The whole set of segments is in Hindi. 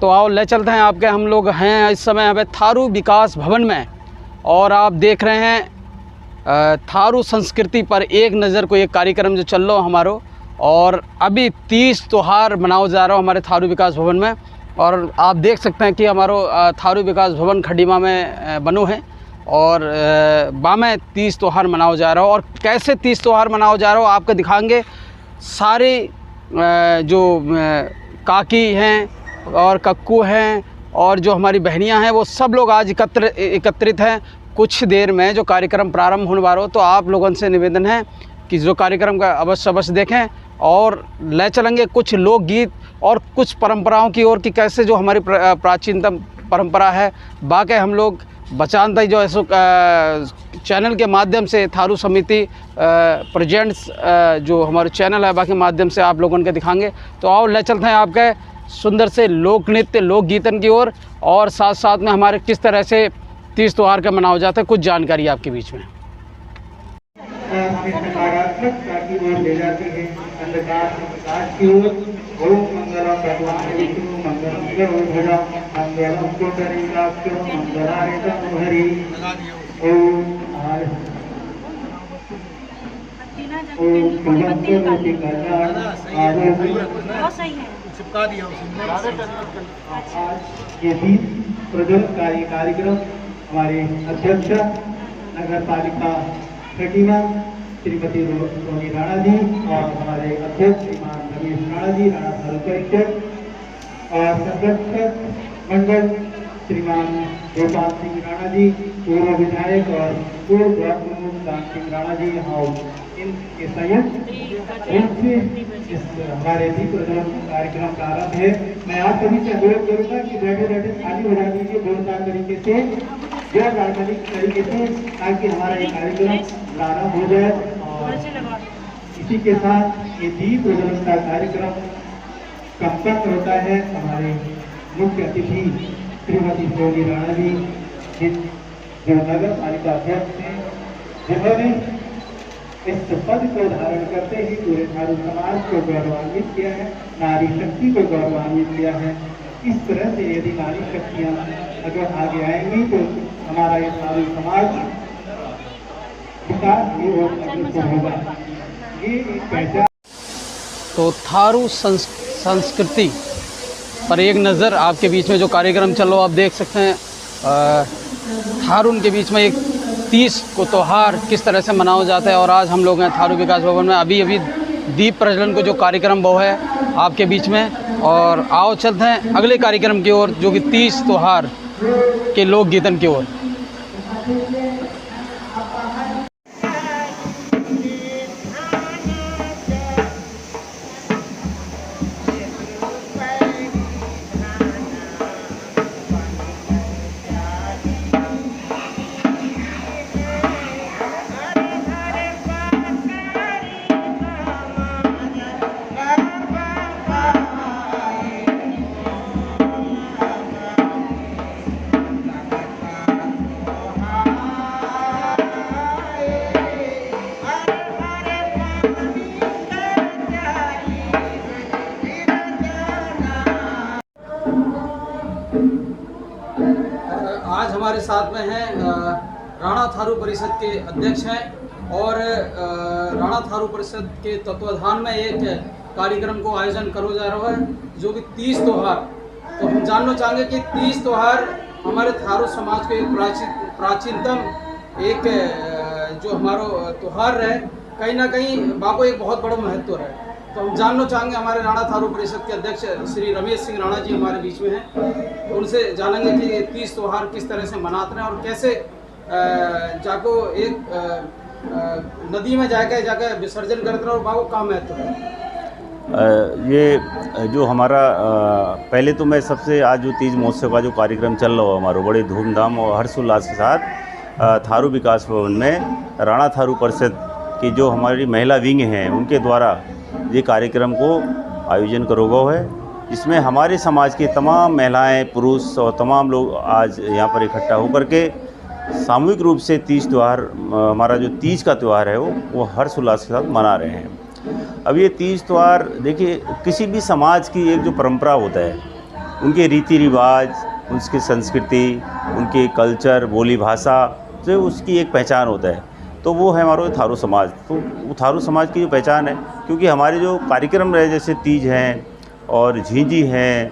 तो आओ ले चलते हैं आपके। हम लोग हैं इस समय यहाँ थारू विकास भवन में और आप देख रहे हैं थारू संस्कृति पर एक नज़र को एक कार्यक्रम जो चल रहा हमारो। और अभी 30 त्यौहार मनाओ जा रहा हो हमारे थारू विकास भवन में। और आप देख सकते हैं कि हमारो थारू विकास भवन खडीमा में बनो है और बामें 30 त्यौहार मनाओ जा रहा हो। और कैसे 30 त्यौहार मनाओ जा रहा हो आपको दिखाएंगे। सारे जो काकी हैं और कक्कू हैं और जो हमारी बहनियां हैं वो सब लोग आज एकत्रित हैं। कुछ देर में जो कार्यक्रम प्रारंभ होने वाला हो तो आप लोगों से निवेदन है कि जो कार्यक्रम का अवश्य देखें और ले चलेंगे कुछ लोकगीत और कुछ परंपराओं की ओर कि कैसे जो हमारी प्राचीनतम परंपरा है बाकी हम लोग बचानता ही जो ऐसो चैनल के माध्यम से थारू समिति प्रेजेंट्स जो हमारे चैनल है बाकी माध्यम से आप लोगों के दिखाएंगे। तो आओ ले चलते हैं आपके सुंदर से लोक नृत्य लोकगीतन की ओर और साथ साथ में हमारे किस तरह से 30 त्यौहार का मनाया जाता है कुछ जानकारी आपके बीच में। सकारात्मकता की ओर ले जाती है, अंधकार से प्रकाश की ओर। ओम मंगलम भगवान विष्णु मंगलम गरुड़ध्वजा मंगलम कोटरीकाक्षो मंगलायतनो हरि। ओम भगवती कल्याण आरोग्य ये भी प्रज्वलकारी कार्यक्रम हमारे अध्यक्ष नगर पालिका खडीमा श्रीमती रोनी राणा जी और हमारे अध्यक्ष श्रीमान रमेश राणा जी राणा थारू परिषद और संरक्षक मंडल श्रीमान गोपाल सिंह राणा जी पूर्व विधायक और पूर्व ब्लॉक प्रमुख दान सिंह राणा जी यहाँ इनके संयुक्त रूप से इस हमारे दीप प्रज्वलन कार्यक्रम का आरंभ है। मैं आप सभी से अनुरोध करूंगा कि बैठे बैठे खाली हो जा दीजिए जोरदार तरीके से गैर राजनीतिक तरीके से ताकि हमारा ये कार्यक्रम प्रारंभ हो जाए। और इसी के साथ ये दीप प्रज्वलन का कार्यक्रम संपन्न होता है। हमारे मुख्य अतिथि श्रीमती रोनी राणा जी जो नगर पालिका अध्यक्ष हैं जिन्होंने इस पद को धारण करते ही पूरे थारू समाज को गौरवान्वित किया है, नारी शक्ति को गौरवान्वित किया है। इस तरह से यदि नारी शक्तियाँ अगर आगे आएंगी तो हमारा ये थारू समाज विकास की ओर अग्रसर होगा। ये एक पहचान। तो थारू संस्कृति पर एक नज़र आपके बीच में जो कार्यक्रम चल रहा आप देख सकते हैं। थारू के बीच में एक 30 को त्यौहार किस तरह से मनाया जाता है। और आज हम लोग हैं थारू विकास भवन में अभी दीप प्रज्वलन को जो कार्यक्रम वो है आपके बीच में। और आओ चलते हैं अगले कार्यक्रम की ओर जो कि 30 त्यौहार के लोकगीतन की ओर। आज हमारे साथ में हैं राणा थारू परिषद के अध्यक्ष हैं और राणा थारू परिषद के तत्वाधान में एक कार्यक्रम को आयोजन करो जा रहा है जो कि 30 त्यौहार। तो हम जानना चाहेंगे कि 30 त्यौहार हमारे थारू समाज के एक प्राचीनतम एक जो हमारो त्यौहार है कहीं ना कहीं बाको एक बहुत बड़ा महत्व है। तो हम जानना चाहेंगे हमारे राणा थारू परिषद के अध्यक्ष श्री रमेश सिंह राणा जी हमारे बीच में हैं। उनसे जानेंगे कि 30 त्यौहार किस तरह से मनाते हैं और कैसे जाको एक नदी में जाके विसर्जन करते हैं और बाको का महत्व है। ये जो हमारा पहले तो मैं सबसे आज जो तीज महोत्सव का जो कार्यक्रम चल रहा हो हमारा बड़े धूमधाम और हर्षोल्लास के साथ थारू विकास भवन में राणा थारू परिषद की जो हमारी महिला विंग हैं उनके द्वारा ये कार्यक्रम को आयोजन करो गया है, जिसमें हमारे समाज के तमाम महिलाएं पुरुष और तमाम लोग आज यहाँ पर इकट्ठा होकर के सामूहिक रूप से 30 त्यौहार हमारा जो तीज का त्यौहार है वो हर्षोल्लास के साथ मना रहे हैं। अब ये तीज त्यौहार देखिए किसी भी समाज की एक जो परंपरा होता है उनके रीति रिवाज, उसकी संस्कृति, उनके कल्चर, बोली भाषा जो उसकी एक पहचान होता है, तो वो है हमारा थारू समाज। तो वो थारू समाज की जो पहचान है, क्योंकि हमारे जो कार्यक्रम रहे जैसे तीज हैं और झींझी हैं,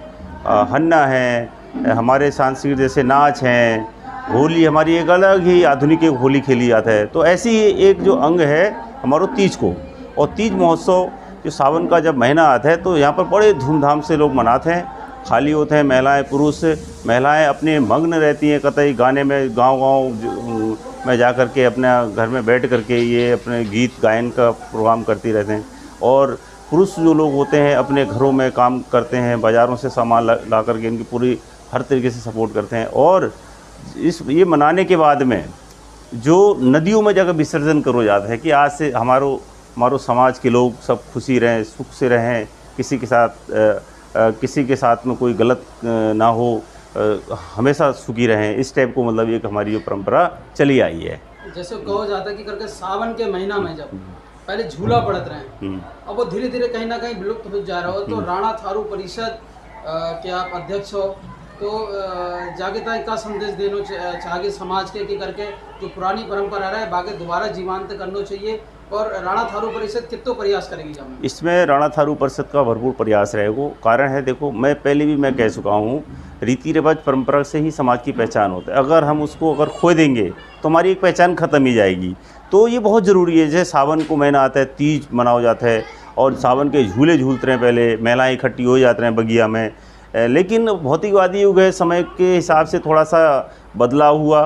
हन्ना है, हमारे सांस्कृतिक जैसे नाच हैं, होली हमारी एक अलग ही आधुनिक एक होली खेली जाता है। तो ऐसी ही एक जो अंग है हमारा तीज को, और तीज महोत्सव जो सावन का जब महीना आता है तो यहाँ पर बड़े धूमधाम से लोग मनाते हैं। खाली होते हैं महिलाएं, पुरुष। महिलाएं अपने मग्न रहती हैं कतई गाने में, गांव-गांव में जा कर के अपने घर में बैठ कर के ये अपने गीत गायन का प्रोग्राम करती रहते हैं। और पुरुष जो लोग होते हैं अपने घरों में काम करते हैं, बाज़ारों से सामान ला कर के इनकी पूरी हर तरीके से सपोर्ट करते हैं। और ये मनाने के बाद में जो नदियों में जाकर विसर्जन करो जाता है कि आज से हमारो समाज के लोग सब खुशी रहें, सुख से रहें, किसी के साथ में कोई गलत ना हो, हमेशा सुखी रहें, इस टाइप को मतलब एक हमारी जो परंपरा चली आई है। जैसे कहो जाता है कि करके सावन के महीना में जब पहले झूला पड़त रहे, अब वो धीरे धीरे कहीं ना कहीं विलुप्त हो जा रहा हो। तो राणा थारू परिषद के आप अध्यक्ष हो, तो जागृता का संदेश देना चाहिए समाज के कि करके जो पुरानी परंपरा रहा है बाकी दोबारा जीवंत करना चाहिए, और राणा थारू परिषद कितना प्रयास करेगी जाम? इसमें राणा थारू परिषद का भरपूर प्रयास रहेगा। कारण है, देखो मैं पहले भी मैं कह चुका हूँ, रीति रिवाज परंपरा से ही समाज की पहचान होता है। अगर हम उसको खो देंगे तो हमारी एक पहचान ख़त्म ही जाएगी। तो ये बहुत ज़रूरी है। जैसे सावन को महीना आता है, तीज मनाया जाता है और सावन के झूले झूलते हैं, पहले महिलाएं इकट्ठी हो जाते हैं बगिया में। लेकिन भौतिकवादी युग है, समय के हिसाब से थोड़ा सा बदलाव हुआ।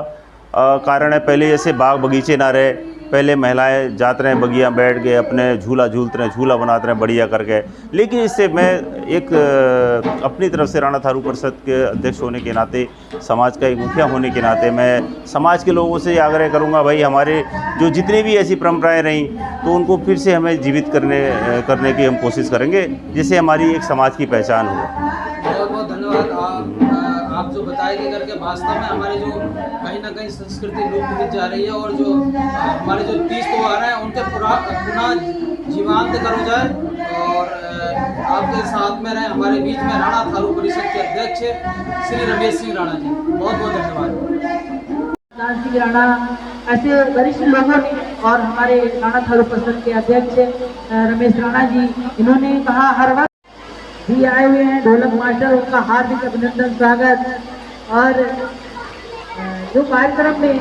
कारण है, पहले जैसे बाग बगीचे ना रहे, पहले महिलाएं जाते रहे बगिया, बैठ गए अपने झूला झूलते रहे, झूला बनाते रहे बढ़िया करके। लेकिन इससे मैं एक अपनी तरफ से राणा थारू परिषद के अध्यक्ष होने के नाते, समाज का एक मुखिया होने के नाते, मैं समाज के लोगों से आग्रह करूंगा, भाई हमारे जो जितनी भी ऐसी परंपराएं रहीं तो उनको फिर से हमें जीवित करने की हम कोशिश करेंगे, जिससे हमारी एक समाज की पहचान हो। बहुत बहुत धन्यवाद। आप जो बताएंगे करके वास्तव में हमारे जो कहीं ना कहीं संस्कृति लुप्त होती जा रही है, और जो हमारे जो तीज त्योहार हैं उनके पुनः जीवंत करो जाए। और आपके साथ में रहे हमारे बीच में राणा थारू परिषद के अध्यक्ष श्री रमेश सिंह राणा जी, बहुत बहुत धन्यवाद। सिंह राणा ऐसे वरिष्ठ लोगों ने, और हमारे राणा थारू परिषद के अध्यक्ष रमेश राणा जी, इन्होंने कहा हर वक्त भी आए हुए हैं ढोलक मास्टर, उनका हार्दिक अभिनंदन, स्वागत। और जो कार्यक्रम में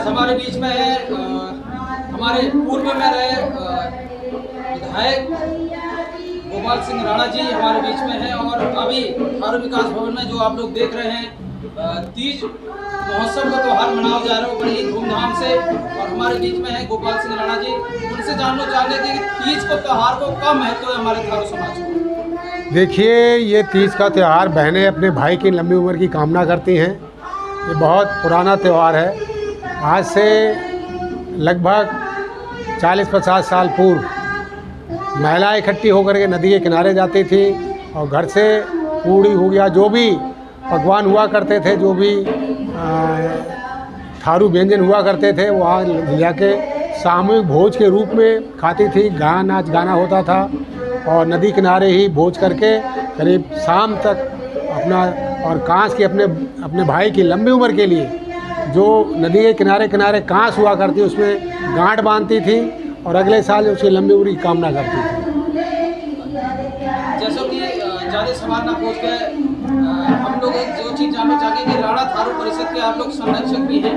हमारे बीच में है हमारे पूर्व में रहे विधायक गोपाल सिंह राणा जी हमारे बीच में हैं, और अभी थारू विकास भवन में जो आप लोग देख रहे हैं तीज महोत्सव का त्यौहार मनाया जा रहा है बड़ी ही धूमधाम से। और हमारे बीच में है गोपाल सिंह राणा जी, उनसे जानना चाहते हैं कि तीज को त्यौहार को कम महत्व है हमारे थारू समाज को। देखिए, ये तीज का त्यौहार बहनें अपने भाई की लंबी उम्र की कामना करती हैं। ये बहुत पुराना त्यौहार है। आज से लगभग 40-50 साल पूर्व महिलाएं इकट्ठी होकर के नदी के किनारे जाती थी और घर से पूड़ी हो गया, जो भी पकवान हुआ करते थे, जो भी थारू व्यंजन हुआ करते थे, वहाँ ले जाके सामूहिक भोज के रूप में खाती थी। नाच गाना होता था और नदी किनारे ही भोज करके करीब शाम तक अपना और कांस की अपने भाई की लंबी उम्र के लिए जो नदी के किनारे किनारे कांस हुआ करती उसमें गांठ बांधती थी और अगले साल उसकी लंबी उम्र की कामना करती थी। जैसे कि ज़्यादा सवाल ना पूछ के हम लोग एक जो चीज़ जानना चाहेंगे कि राणा थारू परिषद के आप लोग संरक्षक भी हैं,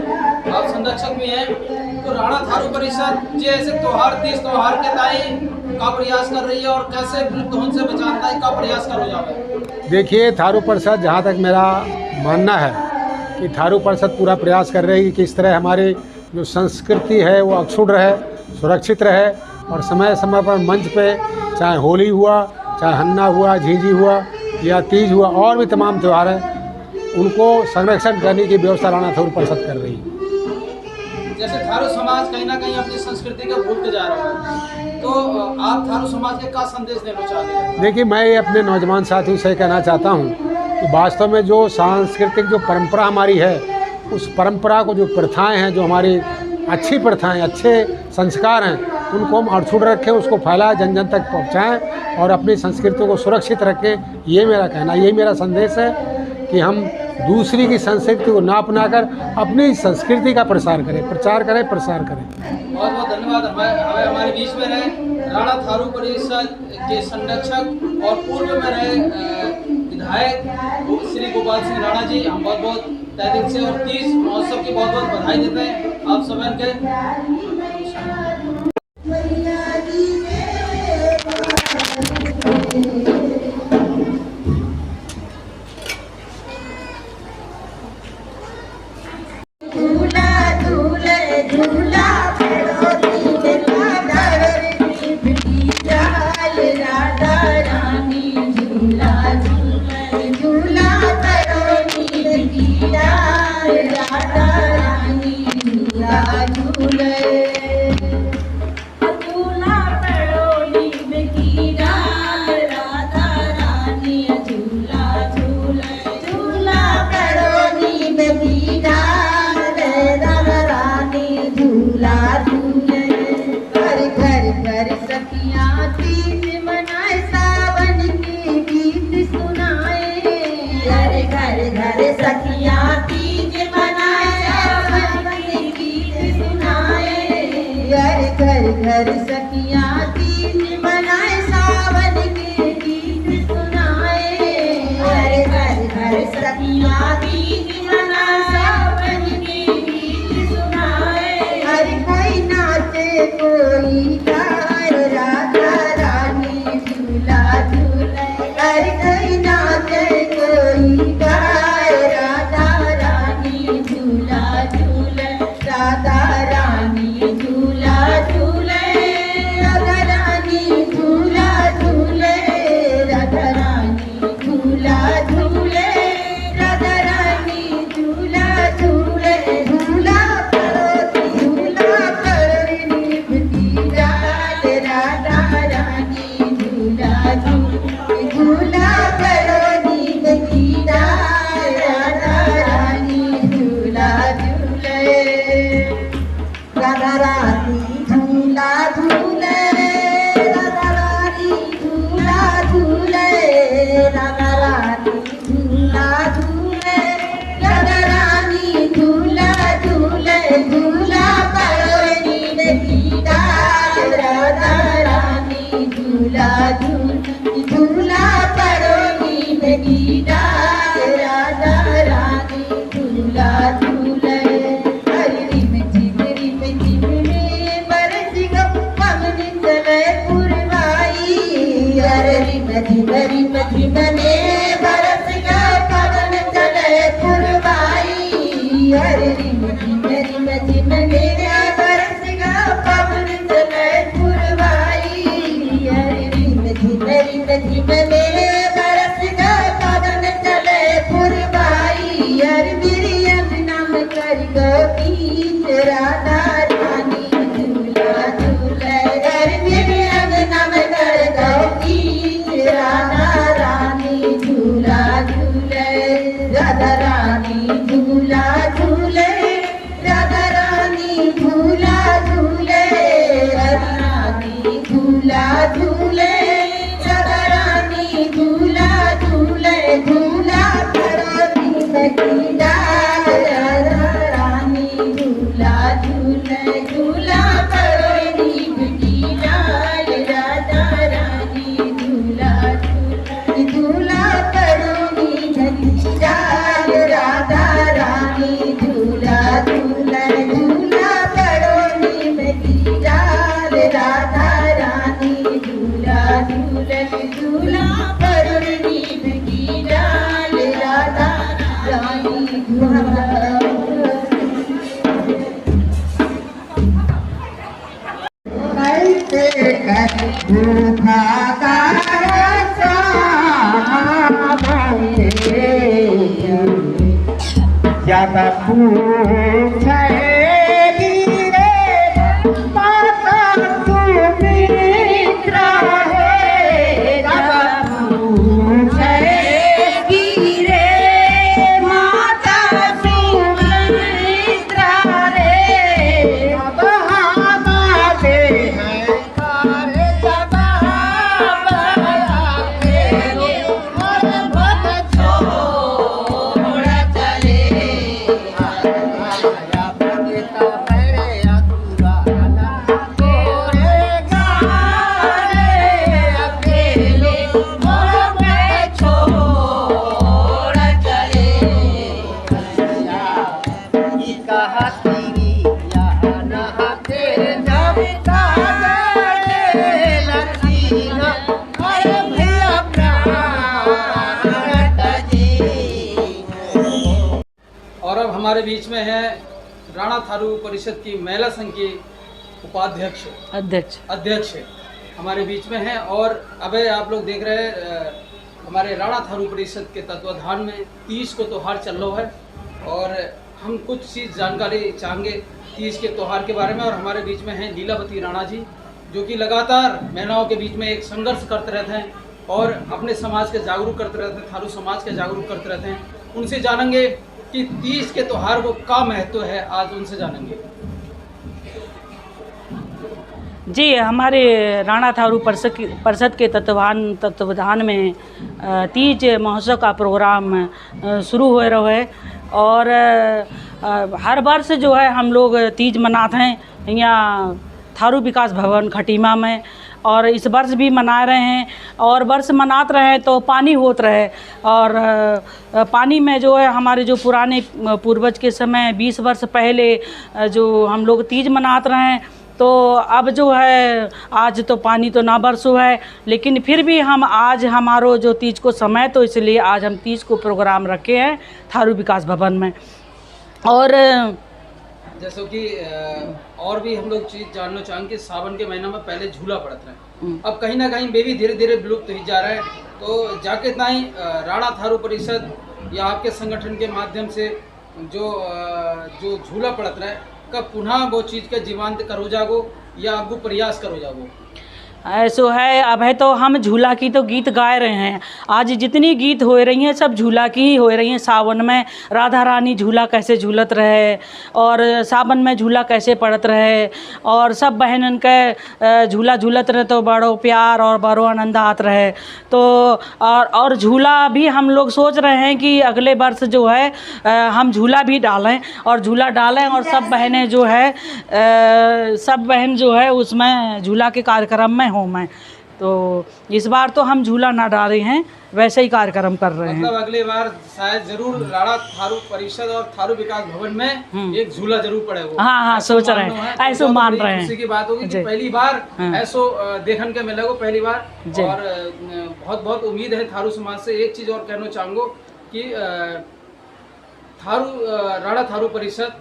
आप संरक्षक भी हैं, तो राणा थारू परिषद जो ऐसे तीज त्योहार के ताई का प्रयास कर रही है और कैसे विलुप्त होने से बचाता है का प्रयास करो जाए? देखिए, थारू परिषद जहाँ तक मेरा मानना है कि थारू परिषद पूरा प्रयास कर रही है कि इस तरह हमारी जो संस्कृति है वो अक्षुण्ण रहे, सुरक्षित रहे और समय समय पर मंच पे चाहे होली हुआ, चाहे हन्ना हुआ, झींझी हुआ या तीज हुआ और भी तमाम त्यौहार हैं उनको संरक्षण करने की व्यवस्था राणा थारू परिषद कर रही है। जैसे थारू समाज कहीं ना कहीं अपनी संस्कृति को भूलते जा रहा है, तो आप थारू समाज के क्या संदेश देना चाहते हैं? देखिए, मैं ये अपने नौजवान साथियों से कहना चाहता हूँ कि वास्तव में जो सांस्कृतिक जो परंपरा हमारी है उस परंपरा को जो प्रथाएं हैं, जो हमारी अच्छी प्रथाएं, अच्छे संस्कार हैं, उनको हम अक्षुण्ण रखें, उसको फैलाएं, जन जन तक पहुँचाएँ और अपनी संस्कृति को सुरक्षित रखें। ये मेरा कहना, यही मेरा संदेश है कि हम दूसरी की संस्कृति को ना अपनाकर अपनी संस्कृति का प्रसार करें, प्रसार करें। बहुत बहुत धन्यवाद। हमारे बीच में रहे राणा थारू परिषद के संरक्षक और पूर्व में रहे विधायक श्री गोपाल सिंह राणा जी, हम बहुत बहुत तहे दिल से और तीज महोत्सव की बहुत बहुत बधाई देते हैं आप सब के। घर सखियाँ तीज मनाए, सावन के गीत सुनाए। घर घर सखियाँ तीज मनाए, सावन के गीत सुनाए। हर कोई नाचे कोई गाए, राधा रानी झूला झूले। हर कोई नाचे कोई गाए, राधा रानी झूला झूले। राधा रानी झूला झूले, राधा रानी झूला झूले। राधा रानी झूला झूले, राधा रानी झूला झूले। झूला करो झूला करो निभती रात, राधा रानी झूला झूले। झूला करो निभती रात, राधा रानी झूला झूले। राधा रानी झूला झूले, राधा रानी झूला झूले। राधा रानी झूला झूले, राधा रानी झूला झूले। झूला करो निभती रात, राधा रानी झूला झूले। झूला करो निभती रात, राधा रानी झूला झूले। झिमरी झिमने बरस का पवन चले पुरवाई। हरे झिमरी झिमने बरस का पवन चले पुरवाई। हरे झिमरी झिमने बरस का पवन चले पुरवाई। हर बिरियन नाम कर गोपीश, राधा रानी झूला झूले। हर बिरियन नाम कर गोपीश, राधा रानी झूला झूले। राधा रानी झूला झूले, राधा रानी झूला झूले। राधा रानी झूला झूले, झूला करुण नीम की डाल राधा रानी झूला कैसे कर झूठा ज्यादा पूछेगी रे माता तू मित्रा है ज्यादा पूछेगी रे माता सुमित्रा रे बहाते हैं सारे सदा और अब हमारे बीच में है राणा थारू परिषद की महिला संघ की उपाध्यक्ष अध्यक्ष हमारे बीच में है। और अब आप लोग देख रहे हैं हमारे राणा थारू परिषद के तत्वाधान में तीज को त्यौहार चल रहा है और हम कुछ चीज़ जानकारी चाहेंगे तीज के त्यौहार के बारे में। और हमारे बीच में हैं लीलावती राणा जी, जो कि लगातार महिलाओं के बीच में एक संघर्ष करते रहते हैं और अपने समाज के जागरूक करते रहते हैं, थारू समाज के जागरूक करते रहते हैं। उनसे जानेंगे कि तीज के त्यौहार को क्या महत्व है, आज उनसे जानेंगे। जी, हमारे राणा थारू परिषद के तत्वाधान में तीज महोत्सव का प्रोग्राम शुरू हो रहा है और हर वर्ष जो है हम लोग तीज मनाते हैं यहाँ थारू विकास भवन खटीमा में, और इस वर्ष भी मना रहे हैं। और वर्ष मनाते रहे तो पानी होत रहे, और पानी में जो है हमारे जो पुराने पूर्वज के समय 20 वर्ष पहले जो हम लोग तीज मनाते रहे हैं, तो अब जो है आज तो पानी तो ना बरसो है, लेकिन फिर भी हम आज हमारो जो तीज को समय, तो इसलिए आज हम तीज को प्रोग्राम रखे हैं थारू विकास भवन में। और जैसे कि और भी हम लोग चीज़ जानना चाहेंगे कि सावन के महीना में पहले झूला पड़ता है, अब कहीं ना कहीं वे भी धीरे धीरे विलुप्त हो जा रहे हैं। तो जाके इतना ही राणा थारू परिषद या आपके संगठन के माध्यम से जो झूला पड़ता है कब पुनः वो चीज़ के जीवंत करो जागो या आपको प्रयास करो जागो? ऐसो है, अब है तो हम झूला की तो गीत गाए रहे हैं। आज जितनी गीत हो रही हैं सब झूला की ही हो रही हैं। सावन में राधा रानी झूला कैसे झूलत रहे, और सावन में झूला कैसे पड़त रहे, और सब बहनन के झूला झूलत रहे तो बड़ो प्यार और बड़ो आनंद आत रहे। तो और झूला भी हम लोग सोच रहे हैं कि अगले वर्ष जो है हम झूला भी डालें और झूला डालें, और सब बहनें जो है सब बहन जो है उसमें झूला के कार्यक्रम में मैं, तो इस बार तो हम झूला ना डाले हैं, वैसे ही कार्यक्रम कर रहे हैं। मतलब अगले बार शायद जरूर राणा थारू परिषद और थारू विकास भवन में एक झूला जरूर पड़ेगा। हाँ, सोच रहे हैं, ऐसे मान रहे हैं। खुशी की बात होगी कि पहली बार ऐसो देखने के मिलेगा, पहली बार। और बहुत बहुत उम्मीद है थारू समाज से। एक चीज और कहना चाहूँगा कि राणा थारू परिषद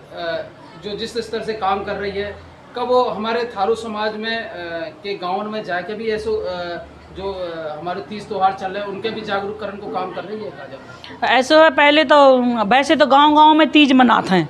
जो जिस स्तर से काम कर रही है, कब वो हमारे थारू समाज में के गाँव में जाके भी ऐसो जो हमारे तीज त्यौहार चल रहे हैं उनके भी जागरूक करने को काम कर रही है? ऐसा है, पहले तो वैसे तो गांव-गांव में तीज मनाते हैं।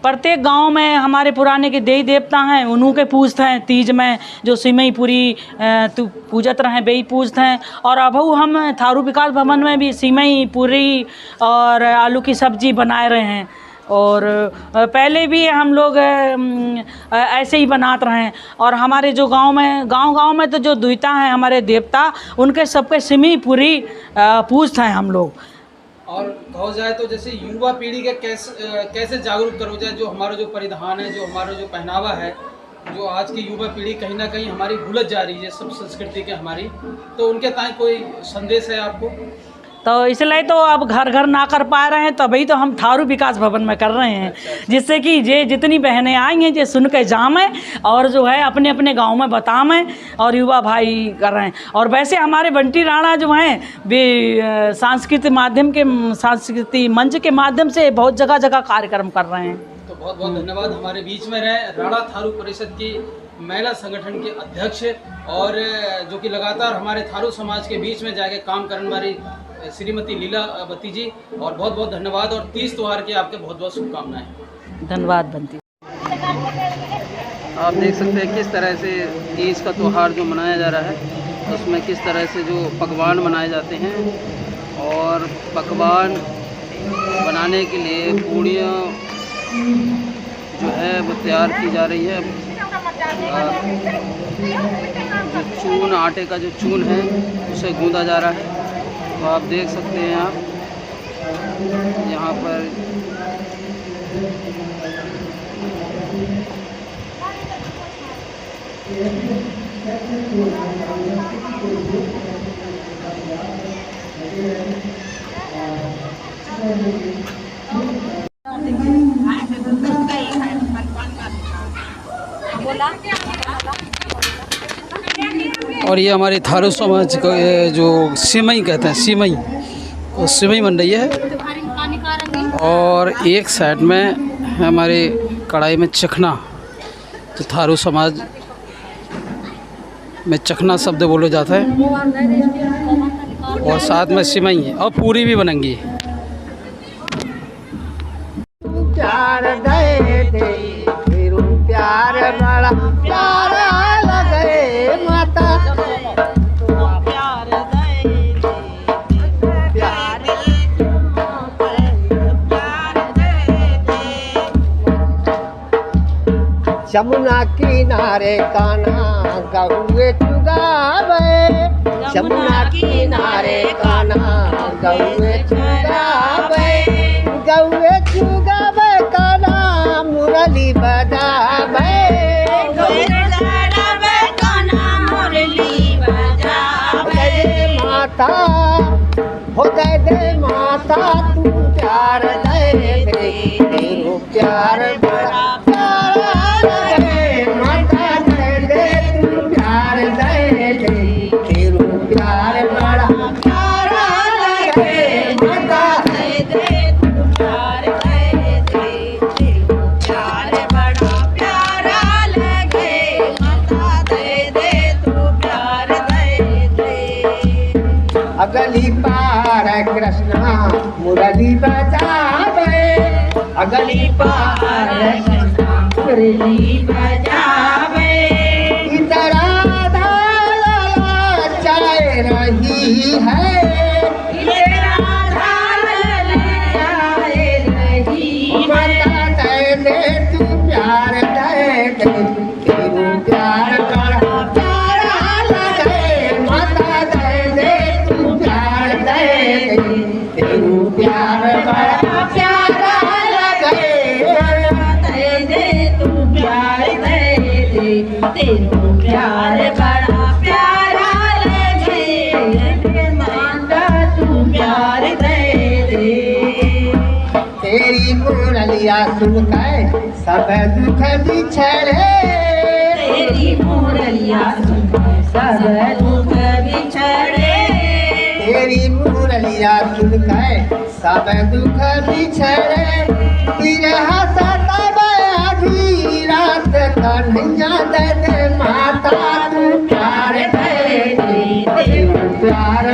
प्रत्येक गांव में हमारे पुराने के देवी देवता हैं, उन्हों के पूजते हैं। तीज में जो सिमई पूरी पूजत रहे बेई पूजते हैं। और अब हम थारू विकास भवन में भी सिमई पूरी और आलू की सब्जी बनाए रहे हैं। और पहले भी हम लोग ऐसे ही बनाते रहे हैं। और हमारे जो गांव में तो जो दुईता हैं हमारे देवता, उनके सबके सिमी पूरी पूजते हैं हम लोग। और कहो जाए तो जैसे युवा पीढ़ी के कैसे जागरूक करो जाए, जो हमारा जो परिधान है, जो हमारा जो पहनावा है, जो आज की युवा पीढ़ी कहीं ना कहीं हमारी भूलत जा रही है सब संस्कृति के हमारी, तो उनके ताई कोई संदेश है आपको? तो इसलिए तो अब घर घर ना कर पा रहे हैं, तभी तो हम थारू विकास भवन में कर रहे हैं, जिससे कि ये जितनी बहनें आई हैं ये सुन के जामें और जो है अपने अपने गांव में बतावें और युवा भाई कर रहे हैं। और वैसे हमारे बंटी राणा जो हैं वे सांस्कृतिक मंच के माध्यम से बहुत जगह जगह कार्यक्रम कर रहे हैं। तो बहुत बहुत धन्यवाद। हमारे बीच में रहे राणा थारू परिषद की महिला संगठन के अध्यक्ष और जो कि लगातार हमारे थारू समाज के बीच में जाके काम करने वाली श्रीमती लीलावती जी, और बहुत बहुत धन्यवाद और तीज त्यौहार की आपके बहुत बहुत शुभकामनाएं। धन्यवाद बंटी। आप देख सकते हैं किस तरह से तीज का त्यौहार जो मनाया जा रहा है, उसमें किस तरह से जो पकवान बनाए जाते हैं और पकवान बनाने के लिए पूड़ियाँ जो है वो तैयार की जा रही है। जो चून, आटे का जो चून है उसे गूंदा जा रहा है। तो आप देख सकते हैं आप यहाँ पर और ये हमारे थारू समाज को ये जो सिमई कहते हैं, सिमई, वो सिमई बन रही है। और एक साइड में हमारे कढ़ाई में चखना, तो थारू समाज में चखना शब्द बोला जाता है। और साथ में सिमई है और पूरी भी बनेंगी। प्यार दे दे तेरू प्यार बड़ा प्यारा लगे माता, प्यार दे दे प्यार दे दे। यमुना किनारे कान्हा गहुए चुगावे, यमुना किनारे कान्हा गहुए चुगावे, गहुए चुगावे कान्हा मुरली बजावे, कान्हा मुरली बजावे। माता हो दे दे माता तू प्यार दे दे, तेरू प्यार बड़ा प्यारा लगे माता, दे दे तू प्यार दे दे, तेरू प्यार बड़ा प्यारा लगे माता, दे दे तू प्यार दे दे, तेरू प्यार बड़ा प्यारा लगे माता, दे दे तू प्यार दे दे। अगली पार कृष्णा मुरली बजावे, अगली पार कृष्णा मुरली बजावे। इधर राधा चाय रही है, इधर राधा चाय रही माता, दे दे तू प्यार दे दे, तेरू प्यार बड़ा प्यारा लगे माता, दे दे तू प्यार दे दे, तेरू प्यार बड़ा प्यारा लगे, दे दे तू प्यार दे दे, तेरू प्यार बड़ा प्यारा लगे माता, तू प्यार दे दे। तेरी मुरलिया सुनकर सब दुख बिछड़े, तेरी मुरलिया सुनकर सब दुख बिछड़े, तेरी मुरलिया सुनकर सब दुख बिछड़े। विरह सतावे आधी रात कन्हैया दे दे माता, तू प्यार दे दे, तेरू प्यार